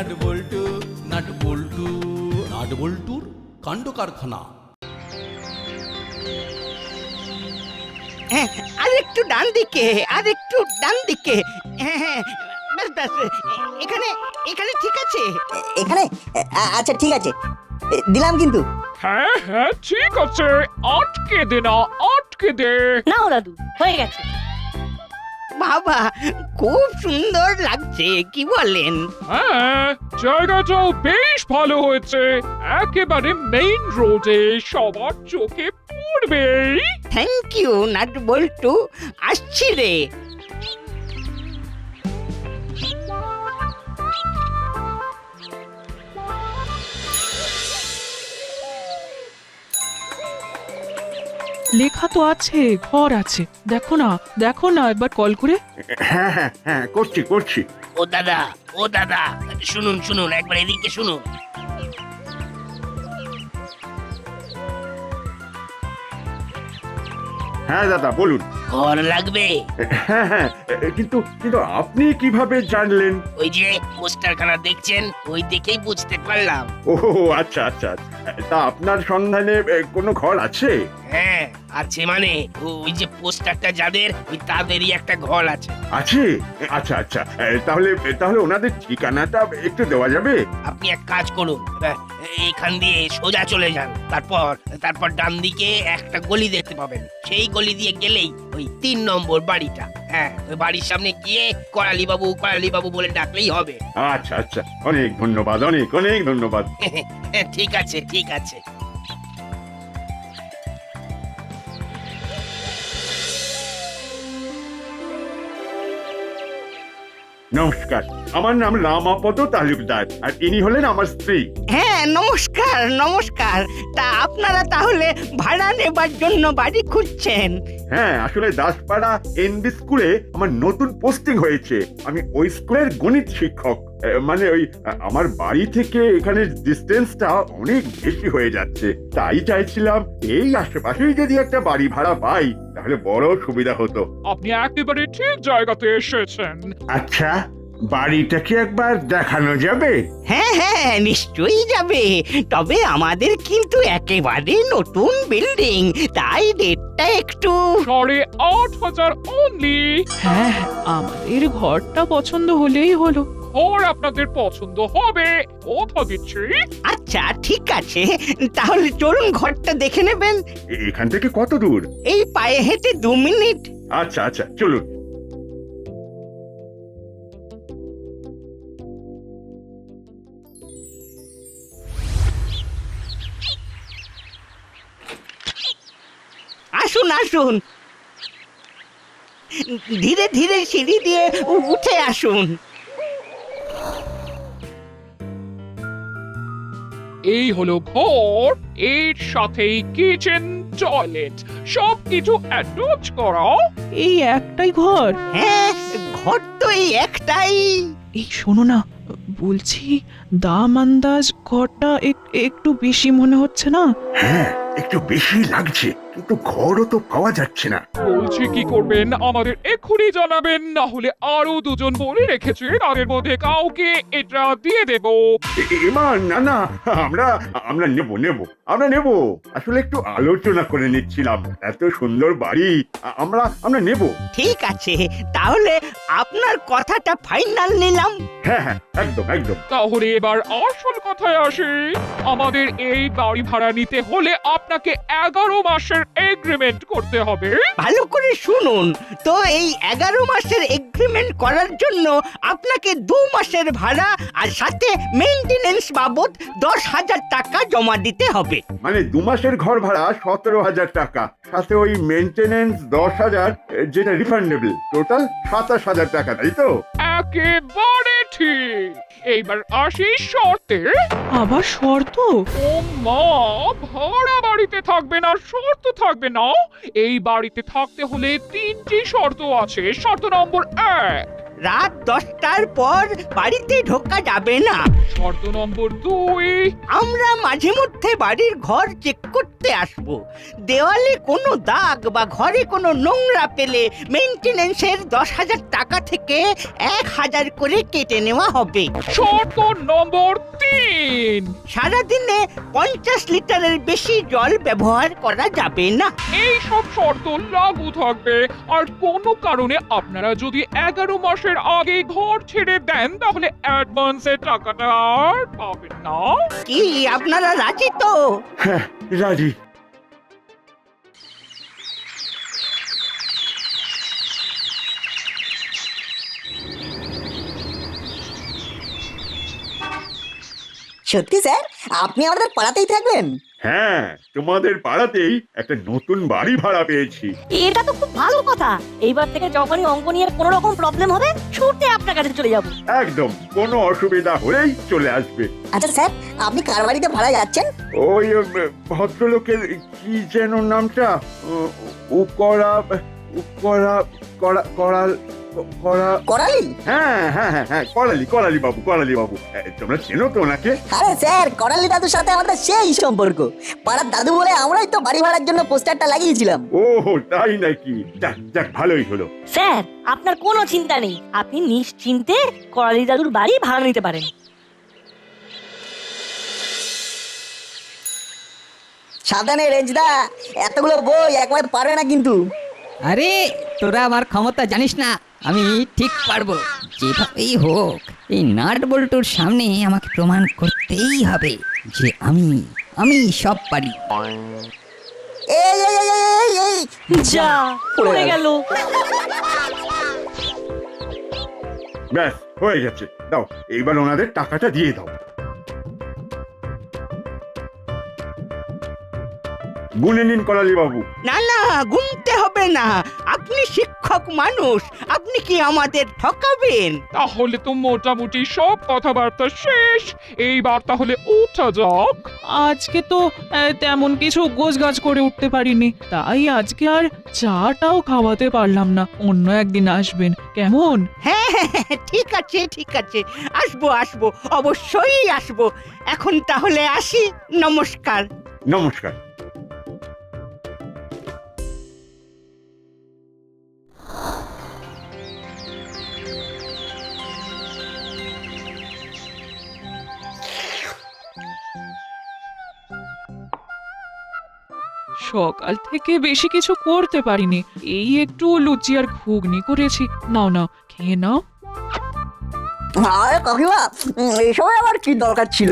Nut বল্টু nut বল্টু nut বল্টুর কাণ্ড কারখানা। হ্যাঁ, আর একটু ডান দিকে, আর একটু ডান দিকে। হ্যাঁ হ্যাঁ, ব্যাস ব্যাস, এখানে এখানে ঠিক আছে। এখানে আচ্ছা ঠিক আছে, দিলাম কিন্তু। হ্যাঁ হ্যাঁ ঠিক আছে, আটকে দে না, আটকে দে। নাও দাদু, হয়ে গেছে। বাবা, খুব সুন্দর লাগছে, কি বলেন? হ্যাঁ, জায়গাটাও বেশ ভালো হয়েছে, একেবারে মেইন রোডে, সবার চোখে পড়বে। থ্যাংক ইউ নাট বল্টু, আসছি রে। লেখা তো আছে, ঘর আছে, দেখো না, দেখো না একবার কল করে। হ্যাঁ হ্যাঁ হ্যাঁ, করছি করছি। ও দাদা শুনুন শুনুন, একবার এদিকে শুনুন। হ্যাঁ দাদা বলুন। ঘর লাগবে? হ্যাঁ হ্যাঁ, কিন্তু কিন্তু আপনি কিভাবে জানলেন? ওই যে পোস্টারখানা দেখছেন, ওই দেখেই বুঝতে পারলাম। ও আচ্ছা আচ্ছা আচ্ছা। তা আপনার সন্ধানে কোনো ঘর আছে? হ্যাঁ আছে, মানে ওই যে পোস্টারটা যাদের, ওই তাদেরই একটা ঘর আছে। আছে? আচ্ছা আচ্ছা, তাহলে তাহলে ওনাদের ঠিকানাটা একটু দেওয়া যাবে? আপনি এক কাজ করুন, এখান দিয়ে সোজা চলে যান, তারপর ডান দিকে একটা গলি দেখতে পাবেন, সেই গলি দিয়ে গেলেই ওই 3 নম্বর বাড়িটা। হ্যাঁ, ওই বাড়ির সামনে গিয়ে করালি বাবু বলে ডাকলেই হবে। আচ্ছা আচ্ছা, অনেক ধন্যবাদ, অনেক অনেক ধন্যবাদ। ঠিক আছে ঠিক আছে। নমস্কার, আমার নাম রামাপদ তালুকদার, আর ইনি হলেন আমার স্ত্রী। হ্যাঁ নমস্কার নমস্কার। তা আপনারা তাহলে ভাড়া নেবার জন্য বাড়ি খুঁজছেন? হ্যাঁ, আসলে দাসপাড়া এনবি স্কুলে আমার নতুন পোস্টিং হয়েছে। আমি ওই স্কুলের গণিত শিক্ষক। মানে ওই আমার বাড়ি থেকে এখানে ডিস্টেন্সটা অনেক বেশি হয়ে যাচ্ছে, তাই চাইছিলাম এই আশেপাশেই যদি একটা বাড়ি ভাড়া পাই তাহলে বড় সুবিধা হতো। আপনি একেবারে ঠিক জায়গাতে এসেছেন। আচ্ছা, বাড়িটা কি একবার দেখানো যাবে? হ্যাঁ হ্যাঁ নিশ্চয়ই যাবে, তবে আমাদের কিন্তু একেবারে নতুন বিল্ডিং, তাই রেটটা একটু। 8,500 অনলি। হ্যাঁ, আমাদের ঘরটা পছন্দ হলেই হলো। ঘর আপনাদের পছন্দ হবে, কথা দিচ্ছি। আচ্ছা ঠিক আছে, তাহলে চলুন ঘরটা দেখে নেবেন। এখান থেকে কত দূর? এই পায়ে হেঁটে 2 মিনিট। আচ্ছা আচ্ছা, চলুন। আসুন আসুন, ধীরে ধীরে সিঁড়ি দিয়ে উঠে আসুন। এই হলো ঘর, এর সাথেই কিচেন, টয়লেট, সবকিছু অ্যাটাচ করা। এই একটাই ঘর? হ্যাঁ, ঘর তো এই একটাই। এই শোনো না, বলছি দাম আন্দাজ ঘরটা একটু বেশি মনে হচ্ছে না? হ্যাঁ, একটু বেশি লাগছে, কিন্তু ঘরও তো পাওয়া যাচ্ছে না। বলছি কি করবেন, আমাদের এক্ষুনি জানাবেন, না হলে আরো 2 জন বলে রেখেছে, তাদের মধ্যে কাউকে এটা দিয়ে দেব। এবার না না, আমরা আমরা নেব নেব, আমরা নেব। আসলে একটু আলোচনা করে নিচ্ছিলাম, এত সুন্দর বাড়ি, আমরা নেব। ঠিক আছে, তাহলে আপনার কথাটা ফাইনাল নিলাম। হ্যাঁ হ্যাঁ, একদম একদম। তাহলে এবার আসল কথায় আসি, আমাদের এই বাড়ি ভাড়া নিতে হলে আপনাকে 11 মাসের এগ্রিমেন্ট করতে হবে। ভালো করে শুনুন তো, এই 11 মাসের এগ্রিমেন্ট করার জন্য আপনাকে 2 মাসের ভাড়া আর সাথে মেইনটেনেন্স বাবদ 10,000 টাকা জমা দিতে হবে। মানে 2 মাসের ঘর ভাড়া 17,000 টাকা, সাথে ওই মেইনটেনেন্স 10,000, যেটা রিফান্ডেবল, টোটাল 27,000 টাকা, তাই তো? একেবারে ঠিক। এইবার আসি শর্তে। আবার শর্ত? ও মা, ভাড়া বাড়িতে থাকবে না, শর্ত থাকবে না? এই বাড়িতে থাকতে হলে 3টি শর্ত আছে। শর্ত নম্বর 1, রাত 10টার পর বাড়িতে ঢোকা যাবে না। শর্ত নম্বর 2, আমরা মাঝে মধ্যে বাড়ির ঘর চেক করতে আসব। দেওয়ালে কোনো দাগ বা ঘরে কোনো নোংরা পেলে মেইনটেনেন্সের 10,000 টাকা থেকে 1,000 করে কেটে নেওয়া হবে। শর্ত নম্বর 3, সারাদিনে 50 লিটারের বেশি জল ব্যবহার করা যাবে না। এই সব শর্ত লাগু থাকবে। আর কোনো কারণে আপনারা যদি 11 মাসের আগে ঘর ছেড়ে দেন তাহলে অ্যাডভান্সের টাকাটা আর পাবেন না। কি আপনারা রাজি তো? হ্যাঁ, রাজি। সত্যি স্যার, আপনি আমাদের পাড়াতেই থাকবেন? হ্যাঁ, তোমাদের পাড়াতেই একটা নতুন বাড়ি ভাড়া পেয়েছি। এটা তো খুব ভালো কথা। এইবার থেকে যখনই অঙ্ক নিয়ে কোনো রকম প্রবলেম হবে ছুটে আপনার কাছে চলে যাব। একদম, কোনো অসুবিধা হলেই চলে আসবে। আচ্ছা স্যার, আপনি কার বাড়িতে ভাড়া যাচ্ছেন? ওই ভদ্রলোকের কি যেন নামটা, উকরা উকরা করা করাল করা করালি? হ্যাঁ হ্যাঁ হ্যাঁ হ্যাঁ, করালি বাবু, করালি বাবু। তোমরা চেনো তো ওনাকে? আরে স্যার, করালি দাদুর সাথে আমাদের সেই সম্পর্ক। পাড়ার দাদু বলে আমরাই তো বাড়ি ভাড়ার জন্য পোস্টারটা লাগিয়েছিলাম। ও তাই নাকি? যাক যাক, ভালোই হলো। স্যার, আপনার কোনো চিন্তা নেই। আপনি নিশ্চিন্তে করালি দাদুর বাড়ি ভাড়া নিতে পারেন। সাবধানে রেঞ্জদা, এতগুলো বই একবার পারবে না কিন্তু। আরে তোরা আমার ক্ষমতা জানিস না, আমি ঠিক পারবো। যেভাবেই হোক এই নাট বল্টুর সামনে আমাকে প্রমাণ করতেই হবে যে আমি সব পারি। এই এই এই এই এই যা পড়ে গেল। ব্যাস, হয়ে গেছে। দাও, এইবার ওনাদের টাকাটা দিয়ে দাও। গুনে নিন করালি বাবু। না না, গুনতে হবে না। আপনি শিক্ষক মানুষ, আপনি কি আমাদের ঠকাবেন? তাহলে তো মোটামুটি সব কথাবার্তা শেষ। এইবার তাহলে উঠা যাক। আজকে তো তেমন কিছু গোছগাছ করে উঠতে পারিনি, তাই আজকে আর চাটাও খাওয়াতে পারলাম না। অন্য একদিন আসবেন কেমন? হ্যাঁ হ্যাঁ হ্যাঁ, ঠিক আছে ঠিক আছে, আসবো আসবো, অবশ্যই আসবো। এখন তাহলে আসি, নমস্কার। নমস্কার। সকাল থেকে বেশি কিছু করতে পারিনি, এই একটু লুচি আর ঘুগনি করেছি। নাও নাও, খেয়ে নাও। আরে কাকিমা, এসব আবার কি দরকার ছিল?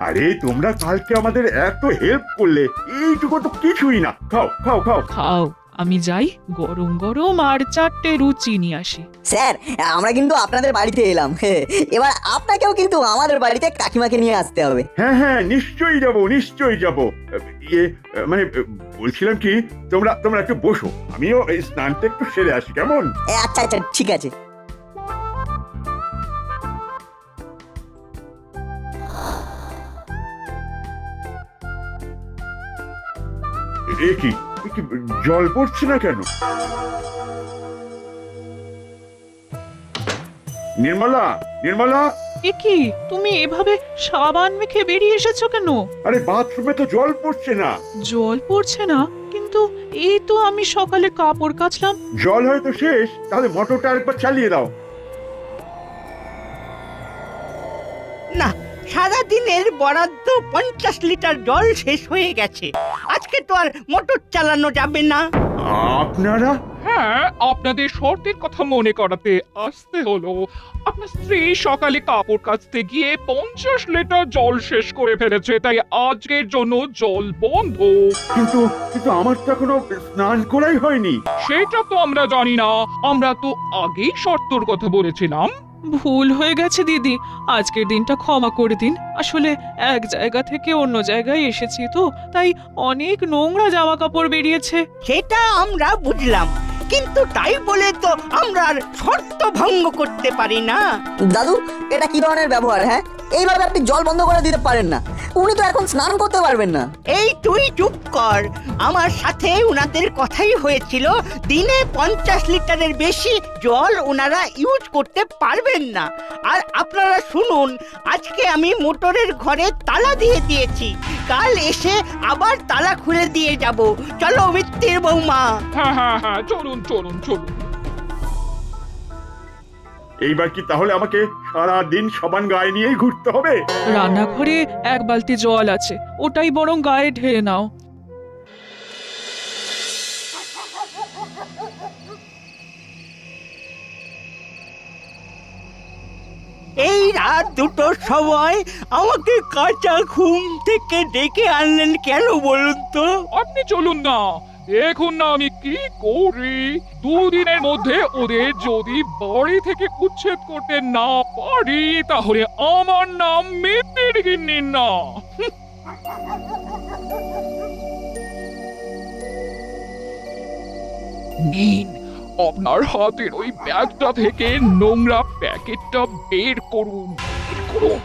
আরে তোমরা কালকে আমাদের এত হেল্প করলে, এইটুকু তো কিছুই না। খাও খাও খাও। খাও, আমি যাই গরম গরম আর 4টে লুচি নিয়ে আসি। স্যার, আমরা কিন্তু আপনাদের বাড়িতে এলাম, এবার আপনাকেও কিন্তু আমাদের বাড়িতে কাকিমাকে নিয়ে আসতে হবে। হ্যাঁ হ্যাঁ, নিশ্চয়ই যাব, নিশ্চয়ই যাব। মানে বলছিলাম কি, তোমরা তোমরা একটু বসো, আমিও এই স্নানটা একটু সেরে আসি, কেমন? আচ্ছা আচ্ছা, ঠিক আছে। এ কি জল পড়ছে না কেন? নির্মলা, নির্মলা! এ কি, তুমি এভাবে সাবান মেখে বেরিয়ে এসেছো কেন? আরে বাথরুমে তো জল পড়ছে না। জল পড়ছে না? কিন্তু এই তো আমি সকালে কাপড় কাচলাম। জল হয়তো শেষ, তাহলে মোটরটা আরেকবার চালিয়ে দাও। না, সারাদিনের বরাদ্দ 50 লিটার জল শেষ হয়ে গেছে। আজকে তো আর মোটর চালানো যাবে না। আপনারা? হ্যাঁ, আপনাদের শর্তের কথা মনে করাতে আসতে হলো। আপনার স্ত্রী সকালে কাপড় কাচতে গিয়ে 50 লিটার জল শেষ করে ফেলেছে, তাই আজকের জন্য জল বন্ধ। কিন্তু কিন্তু আমার তো এখনো স্নান করাই হয়নি। সেটা তো আমরা জানি না, আমরা তো আগেই শর্তর কথা বলেছিলাম। ভুল হয়ে গেছে দিদি, আজকের দিনটা ক্ষমা করে দিন। আসলে এক জায়গা থেকে অন্য জায়গায় এসেছি তো, তাই অনেক নোংরা জামা কাপড় বেরিয়েছে। সেটা আমরা বুঝলাম, কিন্তু তাই বলে তো আমরা আর শর্ত ভঙ্গ করতে পারি না। দাদু, এটা কি ধরনের ব্যবহার? হ্যাঁ, এইভাবে আপনি জল বন্ধ করে দিতে পারেন না। উনি তো এখন স্নান করতে পারবেন না। এই তুই চুপ কর। আমার সাথে উনাদের কথাই হয়েছিল দিনে 50 লিটারের বেশি জল ওনারা ইউজ করতে পারবেন না। আর আপনারা শুনুন, আজকে আমি মোটরের ঘরে তালা দিয়ে দিয়েছি, কাল এসে আবার তালা খুলে দিয়ে যাব। চলো মিত্তির বৌমা। হ্যাঁ হ্যাঁ হ্যাঁ, চলুন চলুন চলুন। এইবার কি তাহলে আমাকে সারা দিন সাবান গায়ে নিয়েই ঘুরতে হবে? রান্নাঘরে এক বালতি জল আছে, ওটাই বরং গায়ে ঢেলে নাও। এই রাত দুটোর সময় আমাকে কাঁচা ঘুম থেকে ডেকে আনলেন কেন বলুন তো? আপনি চলুন না, দেখুন না আমি কি করি। 2 দিনের মধ্যে ওদের যদি বাড়ি থেকে উচ্ছেদ করতে না পারি তাহলে আমার নাম মিত্তির গিন্নি না। নিন, আপনার হাতের ওই ব্যাগটা থেকে নোংরা প্যাকেটটা বের করুন। বের করুন।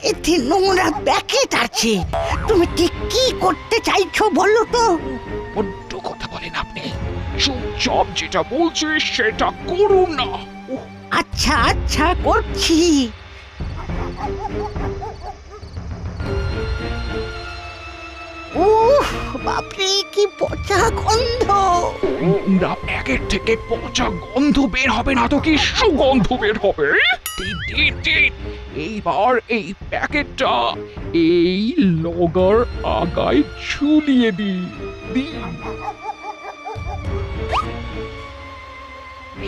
এতে নোংরা প্যাকেট আছে। তুমি ঠিক কি করতে চাইছো বলো তো? বড্ড কথা বলেন আপনি। চুপচাপ যেটা বলছি সেটা করুন না। উহ, আচ্ছা আচ্ছা করছি। উহ, বাপরে কি পচা গন্ধ! নোংরা প্যাকেট থেকে পচা গন্ধ বের হবে না তো কি সুগন্ধ বের হবে? দিন, দিন, দিন। এইবার এই প্যাকেটটা এই লগার আগায় ঝুলিয়ে দিন।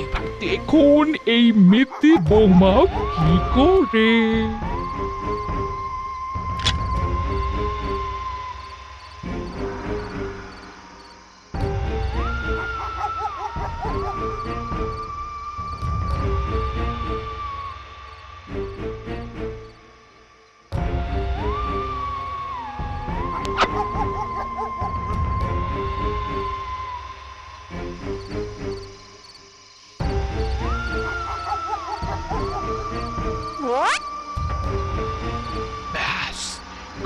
এবার দেখুন এই মিত্তি বৌমা কি করে। ব্যাস,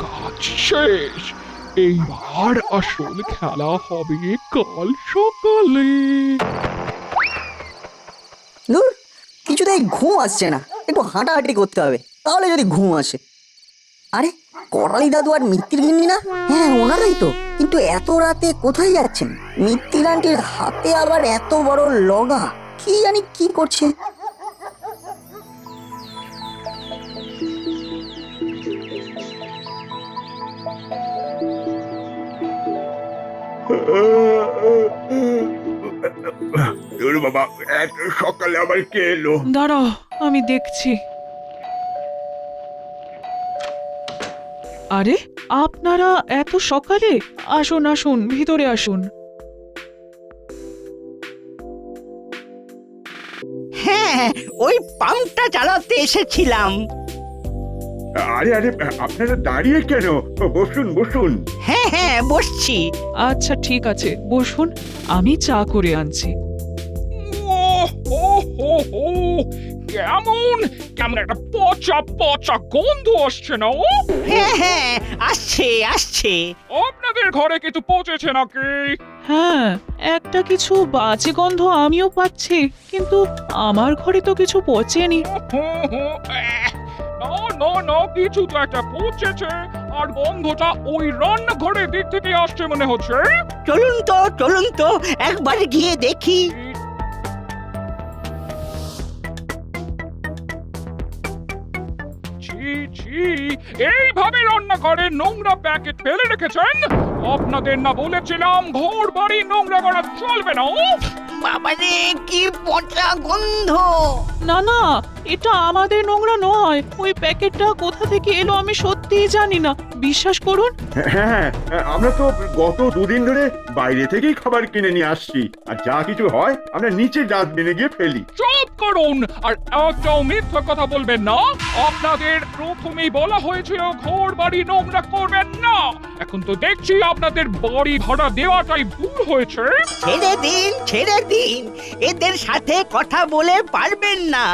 কাজ শেষ। এইবার আসল খেলা হবে কাল সকালে। নূর, কিছুতেই ঘুম আসছে না, একটু হাঁটাহাঁটি করতে হবে, তাহলে যদি ঘুম আসে। আরে করালি দাদু আর মিত্তির গিন্নি না? হ্যাঁ ওনারাই তো। কিন্তু এত রাতে কোথায় যাচ্ছেন? মিত্তির আন্টির হাতে আবার এত বড় লগা, কি জানি কি করছে। বাবা, এত সকালে আবার কে এলো? দাঁড়াও, আমি দেখছি। আরে আপনারা এত সকালে? আসুন আসুন, ভিতরে আসুন। হ্যাঁ, ওই পাম্পটা চালাতে এসেছিলাম। আরে আরে, আপনারা দাঁড়িয়ে কেন? বসুন বসুন। হ্যাঁ হ্যাঁ বসছি। আচ্ছা ঠিক আছে, বসুন, আমি চা করে আনছি। কেমন কেমন একটা পচা পচা গন্ধ আসছে না? ও হ্যাঁ হ্যাঁ আসছে আসছে। আপনাদের ঘরে কিছু পচেছে নাকি? হ্যাঁ, একটা কিছু বাজে গন্ধ আমিও পাচ্ছি, কিন্তু আমার ঘরে তো কিছু পচেনি। না না না, কিছু তো একটা পচেছে। আর গন্ধটা ওই রান্নাঘরের দিক থেকে আসছে মনে হচ্ছে। চলুন তো একবার গিয়ে দেখি। ছি ছি, এইভাবে রান্নাঘরে নোংরা প্যাকেট ফেলে রেখেছেন? আপনাদের না বলেছিলাম ঘর বাড়ি নোংরা করা চলবে না? বাবারে কি পচা গন্ধ! না না, এটা আমাদের নোংরা নয়। ওই প্যাকেটটা কোথা থেকে এলো আমি সত্যিই জানি না, বিশ্বাস করুন। হ্যাঁ, আমরা তো গত 2 দিন ধরে বাইরে থেকেই খাবার কিনে নিয়ে আসছি। আর যা কিছু হয় আমরা নিচে ডাস্টবিনে গিয়ে ফেলি। চুপ করুন আর একটাও মিথ্যা কথা বলবেন না। আপনাদের প্রথমেই বলা হয়েছিল ঘর বাড়ি নোংরা করবেন না। এখন তো দেখছি আপনাদের বাড়ি ভাড়া দেওয়াটাই ভুল হয়েছে। ছেড়ে দিন এদের সাথে কথা বলে পারবেন না।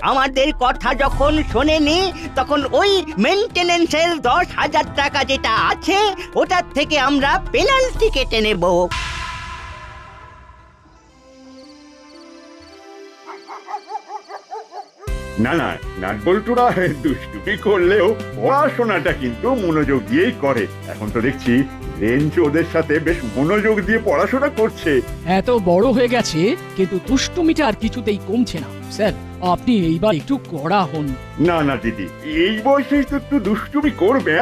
আমাদের কথা যখন শোনেনি তখন ওই মেইনটেনেন্সের 10,000 টাকা যেটা আছে ওটার থেকে আমরা পেনাল্টি কেটে নেব। না না, নাটবল্টুরা দুষ্টুমি করলেও পড়াশোনাটা কিন্তু মনোযোগ দিয়েই করে। এখন তো দেখছি রেঞ্জ ওদের সাথে বেশ মনোযোগ দিয়ে পড়াশোনা করছে। এত বড় হয়ে গেছে কিন্তু দুষ্টুমিটা আর কিছুতেই কমছে না। স্যার, আপনি এইবার একটু কড়া হন। না না দিদি, এই বয়সেই তো একটু দুষ্টুমি করবে।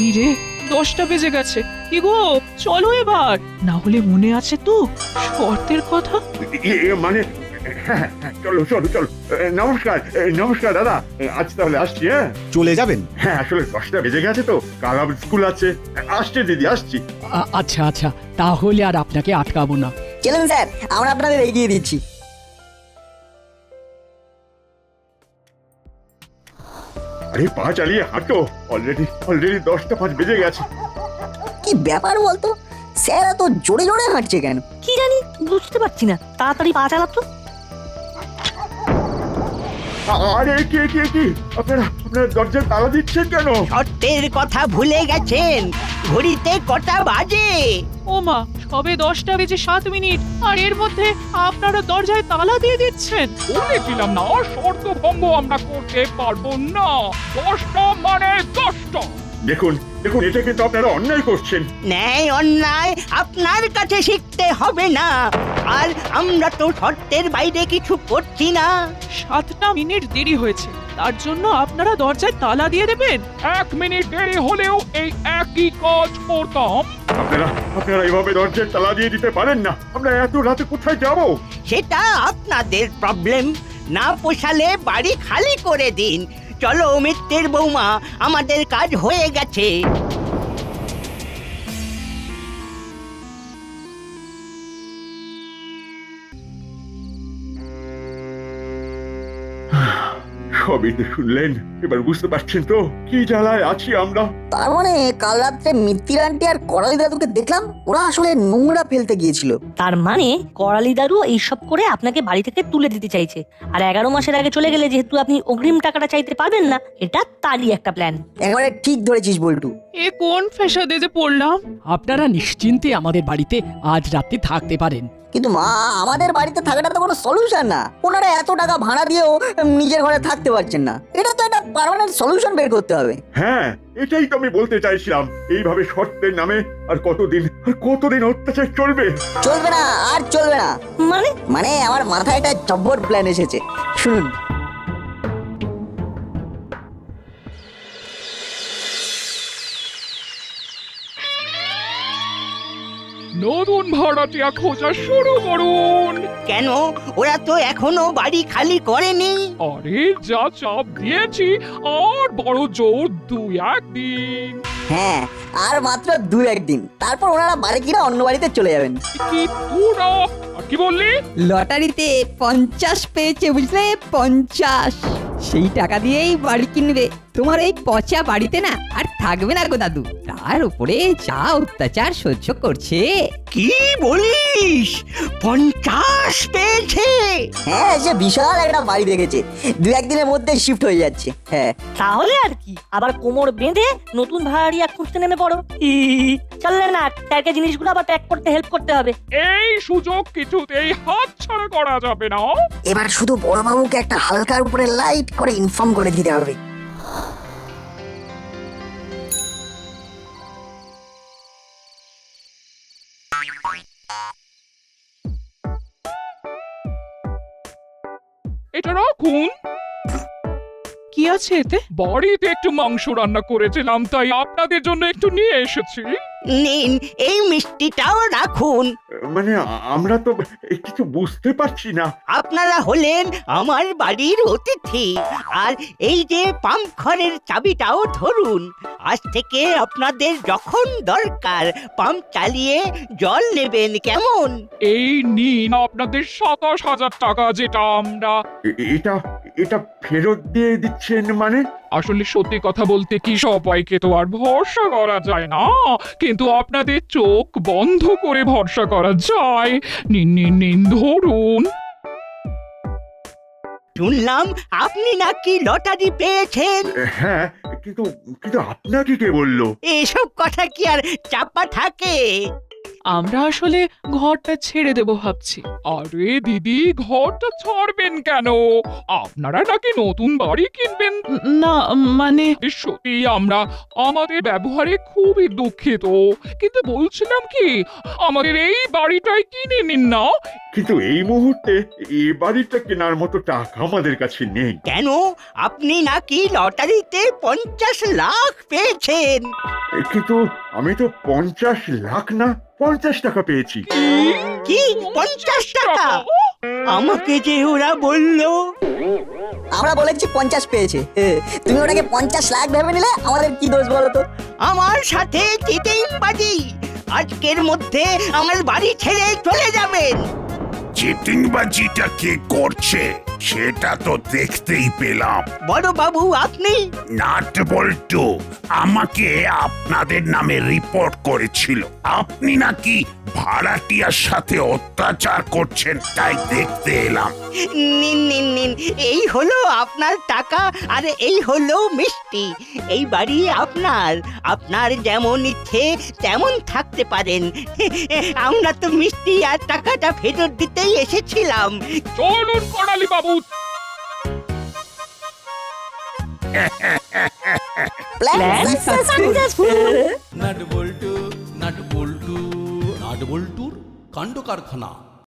এই রে, 10টা বেজে গেছে। কি গো, চলো এবার, না হলে মনে আছে তো শর্তের কথা। মানে হ্যাঁ, চলো চলো চলো। নমস্কার নমস্কার দাদা, আজ তাহলে আসছি। হ্যাঁ চলে যাবেন? হ্যাঁ, আসলে 10টা বেজে গেছে তো, কাল স্কুল আছে। আসছি দিদি, আসছি। আচ্ছা আচ্ছা, তাহলে আর আপনাকে আটকাবো না। চলুন স্যার, আমরা আপনাদের এগিয়ে দিচ্ছি। আরে পা চালিয়ে হাঁটো, অলরেডি 10টা 5 বেজে গেছে। কি ব্যাপার বলতো, স্যার এত জোরে জোরে হাঁটছে কেন? কি জানি, বুঝতে পারছি না। তাড়াতাড়ি পা চালাতো। আরে কে কে কি আপনারা দরজায় তালা দিচ্ছেন কেন? শর্তের কথা ভুলে গেছেন? ঘড়িতে কটা বাজে? ও মা, সবে 10টা বেজে 7 মিনিট, আর এর মধ্যে আপনারা দরজায় তালা দিয়ে দিচ্ছেন। বলেছিলাম না শর্ত ভঙ্গ আমরা করতে পারবো না। 10টা মানে 10টা। দেখুন দেখুন, এটা কিন্তু আপনারা অন্যায় করছেন। ন্যায় অন্যায় আপনার কাছে শিখতে হবে না। আর আমরা তো শর্তের বাইরে কিছু করছি না। 7টা মিনিট দেরি হয়েছে, তার জন্য আপনারা দরজায় তালা দিয়ে দেবেন? 1 মিনিট দেরি হলেও এই একই কাজ করতাম। আপনারা এইভাবে দরজায় তালা দিয়ে দিতে পারেন না। আমরা এত রাতে কোথায় যাব? সেটা আপনাদের প্রবলেম। না পোষালে বাড়ি খালি করে দিন। চলো মিত্রের বৌমা, আমাদের কাজ হয়ে গেছে। সবই তো শুনলেন, এবার বুঝতে পারছেন তো কি জ্বালায় আছি আমরা। তার মানে কাল রাত্রে মিত্তির আন্টি আর করালি দাদুকে দেখলাম, ওরা আসলে নোংরা ফেলতে গিয়েছিল। তার মানে করালি দাদু এইসব করে আপনাকে বাড়ি থেকে তুলে দিতে চাইছে। আর 11 মাসের আগে চলে গেলে যেহেতু আপনি অগ্রিম টাকাটা চাইতে পারবেন না, এটা তারই একটা প্ল্যান। একেবারে ঠিক ধরেছিস বল্টু। এ কোন ফেসাদে যে পড়লাম। আপনারা নিশ্চিন্তে আমাদের বাড়িতে আজ রাতে থাকতে পারেন। কিন্তু মা, আমাদের বাড়িতে থাকাটা তো কোনো সলিউশন না। ওনারা এত টাকা ভাড়া দিয়েও নিজের ঘরে থাকতে পারছেন না। এটা তো একটা পার্মানেন্ট সলিউশন বের করতে হবে। হ্যাঁ, এটাই তো আমি বলতে চাইছিলাম। এইভাবে শর্তের নামে আর কতদিন অত্যাচার চলবে? চলবে না, আর চলবে না। মানে আমার মাথায় একটা জব্বর প্ল্যান এসেছে, শুনুন। নতুন ভাড়াটিয়া খোঁজা শুরু করুন। কেন, ওরা তো এখনো বাড়ি খালি করেনি। আরে যা চাপ দিয়েছি, আর বড় জোর 2-1 দিন। হ্যাঁ, আর মাত্র 2-1 দিন, তারপর ওনারা বাড়ি কিনা অন্য বাড়িতে চলে যাবেন। কি তোরা আর কি বললি? লটারিতে 50 পেয়েছে, বুঝলে? 50। সেই টাকা দিয়েই বাড়ি কিনবে। তোমার এই পচা বাড়িতে না আর থাকবে না গো দাদু। তার উপরে যা অত্যাচার সহ্য করছে। কি বলিস? 50 পেয়েছে? হ্যাঁ, সে বিশাল একটা বাড়ি দেখেছে, 2-1 দিনের মধ্যে শিফট হয়ে যাচ্ছে। হ্যাঁ, তাহলে আর কি, আবার কোমর বেঁধে নতুন ভাড়াটিয়া খুঁজতে নেমে পড়ো। চললে না, ট্যাগে জিনিসগুলো আবার প্যাক করতে হেল্প করতে হবে। এই সুযোগ কিছুতেই হাতছাড়া করা যাবে না। এবার শুধু বড়বাবুকে একটা হালকার উপরে লাইট করে ইনফর্ম করে দিতে হবে। এটা রাখুন। কি আছে এতে? বাড়িতে একটু মাংস রান্না করেছিলাম, তাই আপনাদের জন্য একটু নিয়ে এসেছি। নিন এই মিষ্টিটাও রাখুন। মানে আমরা তো কিছু বুঝতে পারছি না। আপনারা হলেন আমার বাড়ির অতিথি, আর এই যে পাম্প ঘরের চাবিটাও ধরুন। আজ থেকে আপনাদের যখন দরকার পাম্প চালিয়ে জল নেবেন, কেমন? এই নিন আপনাদের 27,000 টাকা, যেটা আমরা এটা এটা ফেরত দিয়ে দিচ্ছেন মানে? আসলে সত্যি কথা বলতে কি সবাইকে তো আর ভরসা করা যায় না, কিন্তু আপনাদের চোখ বন্ধ করে ভরসা করা যায়। নিন নিন নিন ধরুন। শুনলাম আপনি নাকি লটারি পেয়েছেন। হ্যাঁ, কিন্তু কিন্তু আপনাকে কে বললো? এসব কথা কি আর চাপা থাকে? আমরা আসলে ঘরটা ছেড়ে দেব ভাবছি। আরে দিদি, ঘরটা ছাড়বেন কেন? আপনারা নাকি নতুন বাড়ি কিনবেন? না মানে সত্যি আমরা আমাদের ব্যবহারে খুবই দুঃখিত, কিন্তু বলছিলাম কি, আমাদের এই বাড়িটাই কিনে নিন না। কিন্তু এই মুহূর্তে এই বাড়িটা কেনার মতো টাকা আমাদের কাছে নেই। কেন? আপনি নাকি লটারিতে 50 লাখ পেয়েছেন। কিন্তু আমি তো 50 লাখ না, 50 টাকা পেয়েছি। কি 50 টাকা? আমাকে যে ওরা বললো। আমরা বলেছি 50 পেয়েছে, তুমি ওটাকে 50 লাখ ভেবে নিলে আমাদের কি দোষ বলো তো? আমার সাথে চিটিংবাজি। আজকের মধ্যে আমার বাড়ি ছেড়ে চলে যাবেন। চিটিংবাজিটা কে করছে সেটা তো দেখতেই পেলাম। বড় বাবু আপনি? নাট বল্টু আমাকে আপনাদের নামে রিপোর্ট করেছিল। আপনি নাকি ভাড়াটিয়ার সাথে অত্যাচার করছেন, তাই দেখতে এলাম। নিন নিন নিন, এই হলো আপনার টাকা, আর এই হলো মিষ্টি। এই বাড়ি আপনার, আপনার যেমন ইচ্ছে তেমন থাকতে পারেন। আমরা তো মিষ্টি আর টাকাটা ফেরত দিতেই এসেছিলাম। চলুন করালি বাবু। Plan successful. নাট বল্টু, নাট বল্টু, নাট বল্টুর কাণ্ড কারখানা।